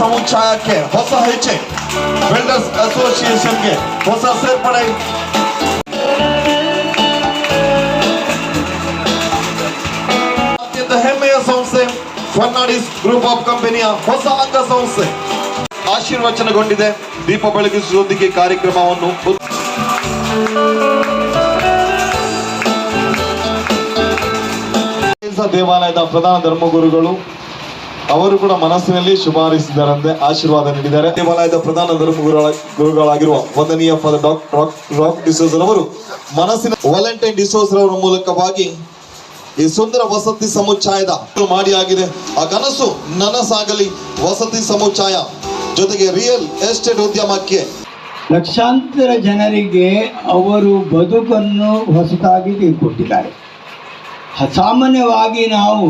ಸಮುಚ್ಛಾಯಕ್ಕೆ ಹೊಸ ಹೆಜ್ಜೆ, ಬಿಲ್ಡರ್ಸ್ ಅಸೋಸಿಯೇಷನ್ಗೆ ಹೊಸ ಸೇರ್ಪಡೆ. ಅತ್ಯಂತ ಹೆಮ್ಮೆಯ ಸಂಸ್ಥೆ ಫರ್ನಾಂಡಿಸ್ ಗ್ರೂಪ್ ಆಫ್ ಕಂಪನಿಯ ಹೊಸ ಅಂಗ ಸಂಸ್ಥೆ ಆಶೀರ್ವಚನಗೊಂಡಿದೆ. ದೀಪ ಬೆಳಗಿಸುವುದಕ್ಕೆ ಕಾರ್ಯಕ್ರಮವನ್ನು ದೇವಾಲಯದ ಪ್ರಧಾನ ಧರ್ಮಗುರುಗಳು ಅವರು ಕೂಡ ಮನಸ್ಸಿನಲ್ಲಿ ಶುಭ ಹಾರೈಸಿದ್ದಾರಂತೆ, ಆಶೀರ್ವಾದ ನೀಡಿದ್ದಾರೆ. ದೇವಾಲಯದ ಪ್ರಧಾನ ಗುರುಗಳಾಗಿರುವ ವಂದನೀಯ ಫಾದರ್ ರಾಕ್ ಡಿಸೋಜ್ ರವರು ಮನಸ್ಸಿನ ವ್ಯಾಲೆಂಟೈನ್ ಡಿಸೋಜ್ ರವರ ಮೂಲಕವಾಗಿ ಈ ಸುಂದರ ವಸತಿ ಸಮುಚ್ಛಾಯದ ಮಾಡಿ ಆಗಿದೆ. ಆ ಕನಸು ನನಸಾಗಲಿ. ವಸತಿ ಸಮುಚ್ಛಾಯ ಜೊತೆಗೆ ರಿಯಲ್ ಎಸ್ಟೇಟ್ ಉದ್ಯಮಕ್ಕೆ ಲಕ್ಷಾಂತರ ಜನರಿಗೆ ಅವರು ಬದುಕನ್ನು ಹೊಸತಾಗಿ ಕೊಟ್ಟಿದ್ದಾರೆ. ಸಾಮಾನ್ಯವಾಗಿ ನಾವು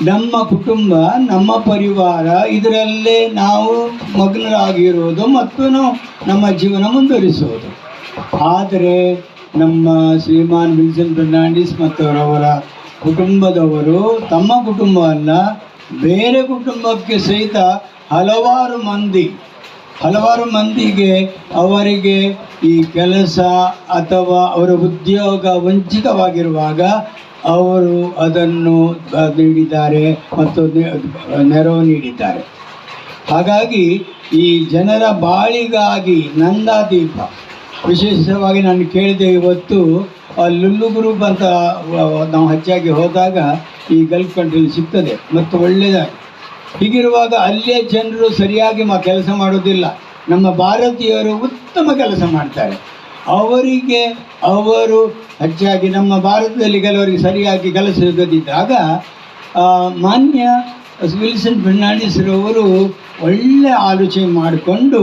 ನಮ್ಮ ಕುಟುಂಬ, ನಮ್ಮ ಪರಿವಾರ ಇದರಲ್ಲೇ ನಾವು ಮಗ್ನರಾಗಿರೋದು ಮತ್ತು ನಾವು ನಮ್ಮ ಜೀವನ ಮುಂದುವರಿಸೋದು. ಆದರೆ ನಮ್ಮ ಶ್ರೀಮಾನ್ ವಿಲ್ಸನ್ ಫರ್ನಾಂಡಿಸ್ ಮತ್ತು ಅವರವರ ಕುಟುಂಬದವರು ತಮ್ಮ ಕುಟುಂಬ ಅಲ್ಲ, ಬೇರೆ ಕುಟುಂಬಕ್ಕೆ ಸಹಿತ ಹಲವಾರು ಮಂದಿಗೆ ಅವರಿಗೆ ಈ ಕೆಲಸ ಅಥವಾ ಅವರ ಉದ್ಯೋಗ ವಂಚಿತವಾಗಿರುವಾಗ ಅವರು ಅದನ್ನು ನೀಡಿದ್ದಾರೆ ಮತ್ತು ನೆರವು ನೀಡಿದ್ದಾರೆ. ಹಾಗಾಗಿ ಈ ಜನರ ಬಾಳಿಗಾಗಿ ನಂದಾದೀಪ ವಿಶೇಷವಾಗಿ ನಾನು ಕೇಳಿದೆ. ಇವತ್ತು ಲುಲ್ಲು ಗ್ರೂಪ್ ಅಂತ ನಾವು ಹೆಚ್ಚಾಗಿ ಹೋದಾಗ ಈ ಗಲ್ಫ್ ಕಂಟ್ರಿಯಲ್ಲಿ ಸಿಗ್ತದೆ ಮತ್ತು ಒಳ್ಳೆಯದಾಗಿ. ಹೀಗಿರುವಾಗ ಅಲ್ಲೇ ಜನರು ಸರಿಯಾಗಿ ಕೆಲಸ ಮಾಡೋದಿಲ್ಲ. ನಮ್ಮ ಭಾರತೀಯರು ಉತ್ತಮ ಕೆಲಸ ಮಾಡ್ತಾರೆ. ಅವರಿಗೆ ಅವರು ಹೆಚ್ಚಾಗಿ ನಮ್ಮ ಭಾರತದಲ್ಲಿ ಕೆಲವರಿಗೆ ಸರಿಯಾಗಿ ಕೆಲಸ ಸಿಗದಿದ್ದಾಗ ಮಾನ್ಯ ವಿಲ್ಸನ್ ಫರ್ನಾಂಡಿಸ್ರವರು ಒಳ್ಳೆ ಆಲೋಚನೆ ಮಾಡಿಕೊಂಡು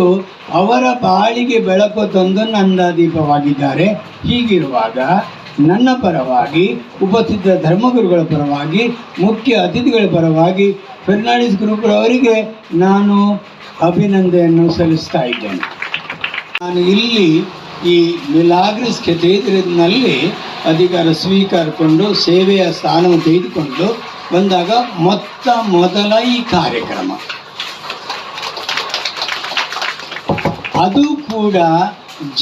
ಅವರ ಬಾಳಿಗೆ ಬೆಳಕು ತಂದು ನಂದಾದೀಪವಾಗಿದ್ದಾರೆ. ಹೀಗಿರುವಾಗ ನನ್ನ ಪರವಾಗಿ, ಉಪಸ್ಥಿತ ಧರ್ಮಗುರುಗಳ ಪರವಾಗಿ, ಮುಖ್ಯ ಅತಿಥಿಗಳ ಪರವಾಗಿ ಫರ್ನಾಂಡಿಸ್ ಗ್ರೂಪ್ರವರಿಗೆ ನಾನು ಅಭಿನಂದನೆಯನ್ನು ಸಲ್ಲಿಸ್ತಾ ಇದ್ದೇನೆ. ನಾನು ಇಲ್ಲಿ ಈ ಮಿಲಾಗ್ರಿಸ್ ಕೆಥೆಡ್ರಲ್ನಲ್ಲಿ ಅಧಿಕಾರ ಸ್ವೀಕರಿಸಿಕೊಂಡು ಸೇವೆಯ ಸ್ಥಾನವನ್ನು ತೆಗೆದುಕೊಂಡು ಬಂದಾಗ ಮೊದಲ ಈ ಕಾರ್ಯಕ್ರಮ ಅದು ಕೂಡ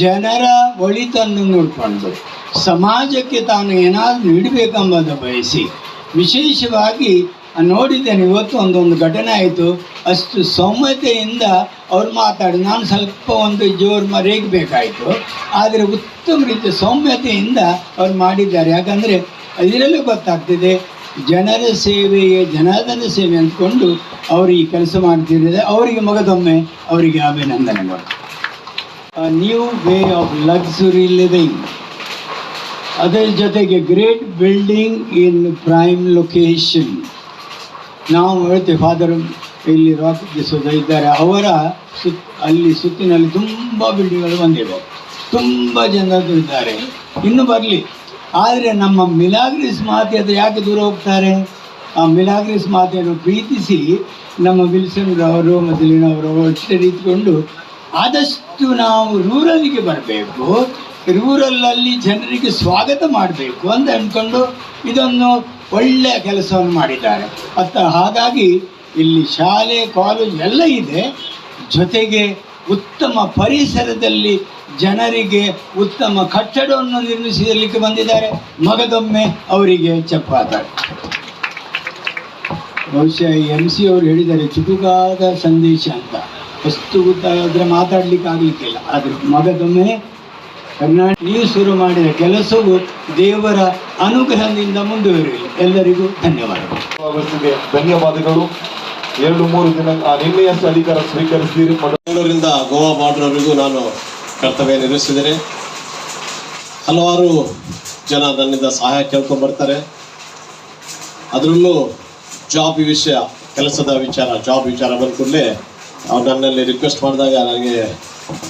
ಜನರ ಒಳಿತನ್ನು ನೋಡಿಕೊಂಡು ಸಮಾಜಕ್ಕೆ ತಾನು ಏನಾದರೂ ನೀಡಬೇಕೆಂಬುದನ್ನು ಬಯಸಿ ವಿಶೇಷವಾಗಿ ನೋಡಿದ್ದೇನೆ. ಇವತ್ತು ಒಂದೊಂದು ಘಟನೆ ಆಯಿತು. ಅಷ್ಟು ಸೌಮ್ಯತೆಯಿಂದ ಅವ್ರು ಮಾತಾಡಿ ನಾನು ಸ್ವಲ್ಪ ಒಂದು ಜೋರು ರೇಗಬೇಕಾಯಿತು. ಆದರೆ ಉತ್ತಮ ರೀತಿಯ ಸೌಮ್ಯತೆಯಿಂದ ಅವ್ರು ಮಾಡಿದ್ದಾರೆ. ಯಾಕಂದರೆ ಇದರಲ್ಲೂ ಗೊತ್ತಾಗ್ತಿದೆ ಜನರ ಸೇವೆಯೇ ಜನಾರ್ದನ ಸೇವೆ ಅಂದ್ಕೊಂಡು ಅವರು ಈ ಕೆಲಸ ಮಾಡ್ತಿದ್ದಾರೆ. ಅವರಿಗೆ ಮಗದೊಮ್ಮೆ ಅವರಿಗೆ ಅಭಿನಂದನೆಗಳು. New way of luxury living, ಅದರ ಜೊತೆಗೆ great building in prime location. ನಾವು ಹೇಳ್ತೇವೆ ಫಾದರ್ ಇಲ್ಲಿ ರಾಕ್ ಡಿಸೋಜ್ ಇದ್ದಾರೆ, ಅವರ ಅಲ್ಲಿ ಸುತ್ತಿನಲ್ಲಿ ತುಂಬ ಬಿಲ್ಡಿಂಗ್ಗಳು ಬಂದಿವೆ, ತುಂಬ ಜನರು ಇದ್ದಾರೆ, ಇನ್ನೂ ಬರಲಿ. ಆದರೆ ನಮ್ಮ ಮಿಲಾಗ್ರಿಸ್ ಮಾತೆ ಅದು ಯಾಕೆ ದೂರ ಹೋಗ್ತಾರೆ? ಆ ಮಿಲಾಗ್ರಿಸ್ ಮಾತೆಯನ್ನು ಪ್ರೀತಿಸಿ ನಮ್ಮ ವಿಲ್ಸನ್ ರವರು ಮೊದಲಿನವರು ಒಟ್ಟೆ ರೀತಿಕೊಂಡು ಆದಷ್ಟು ನಾವು ರೂರಲ್ಲಿಗೆ ಬರಬೇಕು, ರೂರಲ್ಲಲ್ಲಿ ಜನರಿಗೆ ಸ್ವಾಗತ ಮಾಡಬೇಕು ಅಂತ ಅಂದ್ಕೊಂಡು ಇದನ್ನು ಒಳ್ಳೆಯ ಕೆಲಸವನ್ನು ಮಾಡಿದ್ದಾರೆ. ಹಾಗಾಗಿ ಇಲ್ಲಿ ಶಾಲೆ, ಕಾಲೇಜ್ ಎಲ್ಲ ಇದೆ. ಜೊತೆಗೆ ಉತ್ತಮ ಪರಿಸರದಲ್ಲಿ ಜನರಿಗೆ ಉತ್ತಮ ಕಟ್ಟಡವನ್ನು ನಿರ್ಮಿಸಲಿಕ್ಕೆ ಬಂದಿದ್ದಾರೆ. ಮಗದೊಮ್ಮೆ ಅವರಿಗೆ ಚಪ್ಪಾಳೆ. ಬಹುಶಃ MC ಅವರು ಹೇಳಿದ್ದಾರೆ ಚುಟುಕಾದ ಸಂದೇಶ ಅಂತ. ಅಷ್ಟು ಅದರ ಮಾತಾಡಲಿಕ್ಕೆ ಆಗಲಿಕ್ಕಿಲ್ಲ. ಆದರೆ ಮಗದೊಮ್ಮೆ ನೀವು ಶುರು ಮಾಡಿದ ಕೆಲಸವು ದೇವರ ಅನುಗ್ರಹದಿಂದ ಮುಂದುವರಿಯಲಿ. ಎಲ್ಲರಿಗೂ ಧನ್ಯವಾದಗಳು. ಧನ್ಯವಾದಗಳು. 2-3 ದಿನ ನಿನ್ನೆಯಷ್ಟು ಅಧಿಕಾರ ಸ್ವೀಕರಿಸಿದ್ದೀರಿ. ಬೆಂಗಳೂರಿಂದ ಗೋವಾ ಬಾರ್ಡರ್ವರೆಗೂ ನಾನು ಕರ್ತವ್ಯ ನಿರ್ವಹಿಸಿದ್ದೇನೆ. ಹಲವಾರು ಜನ ನನ್ನಿಂದ ಸಹಾಯ ಕೇಳ್ಕೊಂಡ್ಬರ್ತಾರೆ. ಅದರಲ್ಲೂ ಜಾಬ್ ವಿಷಯ, ಕೆಲಸದ ವಿಚಾರ, ಜಾಬ್ ವಿಚಾರ ಬಂದ ಕೂಡಲೇ ಅವ್ರು ನನ್ನಲ್ಲಿ ರಿಕ್ವೆಸ್ಟ್ ಮಾಡಿದಾಗ ನನಗೆ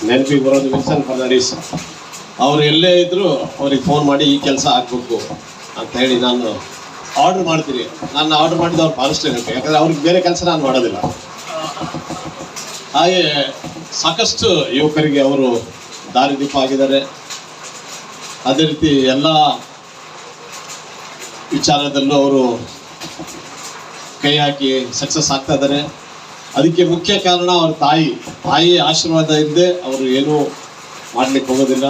ನೆನಪಿಗೆ ಬರೋದು ವಿಲ್ಸನ್ ಫರ್ನಾಂಡಿಸ್. ಅವರು ಎಲ್ಲೇ ಇದ್ದರೂ ಅವ್ರಿಗೆ ಫೋನ್ ಮಾಡಿ ಈ ಕೆಲಸ ಆಗಬೇಕು ಅಂತ ಹೇಳಿ ನಾನು ಆರ್ಡ್ರ್ ಮಾಡ್ತೀನಿ. ನಾನು ಆರ್ಡ್ರ್ ಮಾಡಿದ್ದು ಅವ್ರು ಪಾಲಿಸ್ಲೇಬೇಕು, ಯಾಕಂದರೆ ಅವ್ರಿಗೆ ಬೇರೆ ಕೆಲಸ ನಾನು ಮಾಡೋದಿಲ್ಲ. ಹಾಗೆ ಸಾಕಷ್ಟು ಯುವಕರಿಗೆ ಅವರು ದಾರಿದೀಪ ಆಗಿದ್ದಾರೆ. ಅದೇ ರೀತಿ ಎಲ್ಲ ವಿಚಾರದಲ್ಲೂ ಅವರು ಕೈ ಹಾಕಿ ಸಕ್ಸಸ್ ಆಗ್ತಾ ಇದ್ದಾರೆ. ಅದಕ್ಕೆ ಮುಖ್ಯ ಕಾರಣ ಅವ್ರ ತಾಯಿ ಆಶೀರ್ವಾದ ಇಲ್ಲದೆ ಅವರು ಏನೂ ಮಾಡ್ಲಿಕ್ಕೆ ಹೋಗೋದಿಲ್ಲ.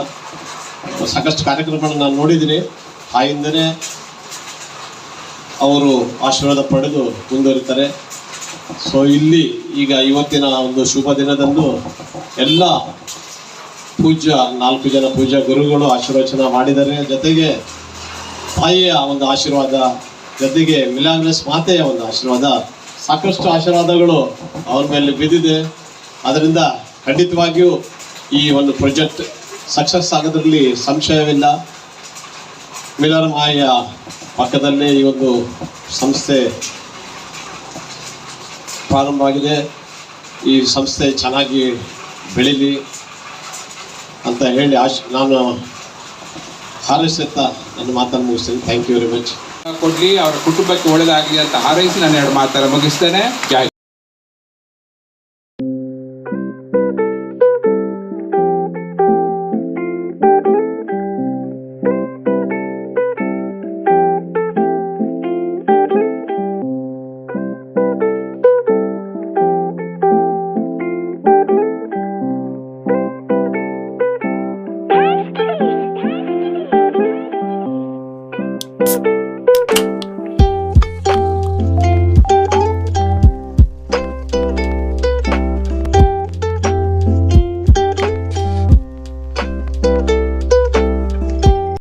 ಸಾಕಷ್ಟು ಕಾರ್ಯಕ್ರಮಗಳನ್ನ ನಾನು ನೋಡಿದ್ದೀನಿ. ತಾಯಿಯಿಂದನೇ ಅವರು ಆಶೀರ್ವಾದ ಪಡೆದು ಮುಂದುವರಿತಾರೆ. ಸೊ ಇಲ್ಲಿ ಈಗ ಇವತ್ತಿನ ಒಂದು ಶುಭ ದಿನದಂದು ಎಲ್ಲ ಪೂಜ್ಯ 4 ಜನ ಪೂಜ್ಯ ಗುರುಗಳು ಆಶೀರ್ವಚನ ಮಾಡಿದ್ದಾರೆ. ಜೊತೆಗೆ ತಾಯಿಯ ಒಂದು ಆಶೀರ್ವಾದ, ಜೊತೆಗೆ ಮಿಲಾಗ್ರೆಸ್ ಮಾತೆಯ ಒಂದು ಆಶೀರ್ವಾದ, ಸಾಕಷ್ಟು ಆಶೀರ್ವಾದಗಳು ಅವ್ರ ಮೇಲೆ ಬಿದ್ದಿದೆ. ಅದರಿಂದ ಖಂಡಿತವಾಗಿಯೂ ಈ ಒಂದು ಪ್ರಾಜೆಕ್ಟ್ ಸಕ್ಸಸ್ ಆಗೋದ್ರಲ್ಲಿ ಸಂಶಯವಿಲ್ಲ. ಮಿಲಾರ್ ಮಾಯ ಪಕ್ಕದಲ್ಲೇ ಈ ಒಂದು ಸಂಸ್ಥೆ ಪ್ರಾರಂಭವಾಗಿದೆ. ಈ ಸಂಸ್ಥೆ ಚೆನ್ನಾಗಿ ಬೆಳೀಲಿ ಅಂತ ಹೇಳಿ ನಾನು ಹಾರೈಸುತ್ತಾ ನನ್ನ ಮಾತನ್ನು ಮುಗಿಸ್ತೇನೆ. Thank you very much. ಕೊಡ್ಲಿ, ಅವರ ಕುಟುಂಬಕ್ಕೆ ಒಳ್ಳೆಯದಾಗಲಿ ಅಂತ ಹಾರೈಸಿ ನಾನು 2 ಮಾತನ್ನು ಮುಗಿಸ್ತೇನೆ. ಜೈ.